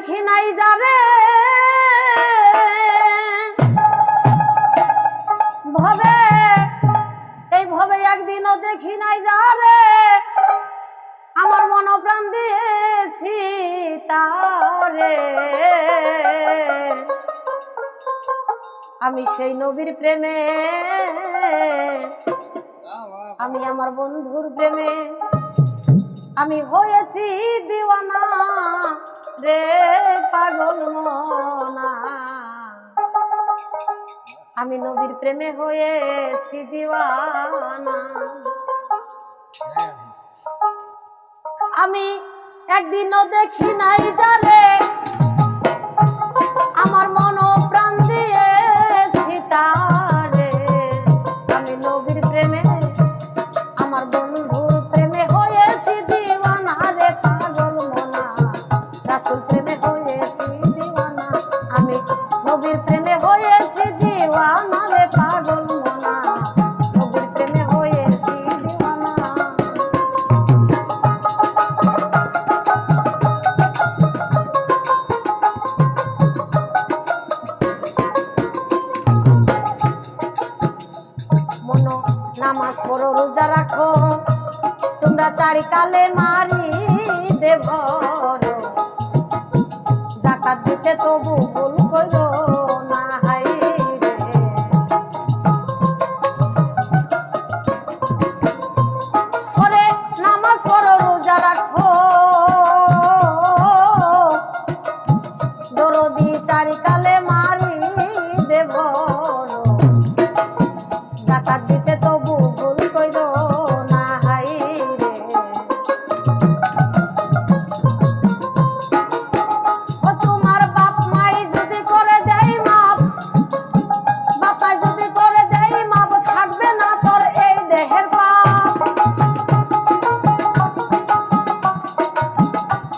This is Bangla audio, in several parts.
দেখি নাই যাবে ভবে, এই ভবে একদিনও দেখি নাই যাবে, আমার মন প্রাণ দিয়েছি তারে। আমি সেই নবীর প্রেমে, আমি আমার বন্ধুর প্রেমে, আমি হয়েছি দিওয়ানা রে পাগল মনা। আমি নবীর প্রেমে হয়েছি দিওয়ানা। আমি একদিনও দেখি নাই যারে, আমার মন প্রাণ দিয়েছি তারে। আমি নবীর প্রেমে, আমার বন্ধুর প্রেমে হয়েছি দিওয়ানা রে পাগল মনা। রাসূল প্রেমে হয়েছি দিওয়ানা, আমি নবীর প্রেমে হয়েছি দিওয়ানা রে পাগল মনা। নবীর প্রেমে হয়েছি দিওয়ানা। মনো নামাজ পড়ো রোজা রাখো, তোমরা চারি কালে মারি দেব, যাকাত দিতে তবু ভুল কইরো না হাই রে। ওরে নামাজ পড়ো রোজা রাখো, দরদি চারি কালে মারি দেব, যাকাত দিতে তবু ভুল কইরো না হাই রে। ও তোমার বাপ মাই যদি করে দেয় মাপ, বাপ মাই যদি করে দেয় মাপ, থাকবে না তোর এই দেহের পাপ।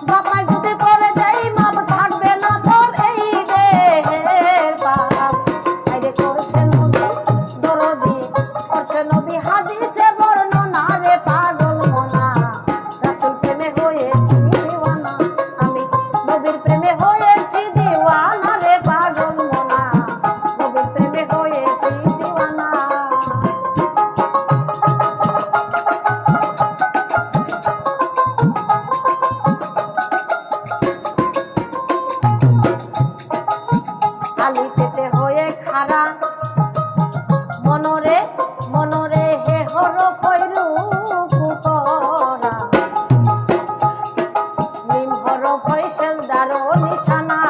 বাপ মাই যদি করে দেয় মাপ, থাকবে না তোর এই দেহের পাপ। আইরে করছে নবী দরদি, করছে নবী হাদিসে বর্ণনা রে পাগল মনা। রাসূল প্রেমে হয়েছি দিওয়ানা, আমি নবীর প্রেমে হয়েছি দিওয়ানা রে পাগল মনা। নবীর প্রেমে হয়েছি দিওয়ানা। আলি পেতে হয়ে খাড়া, মনরে মনরে হে হর কইরু পুকরা, নিম হর পয়সেজদার নিশানা।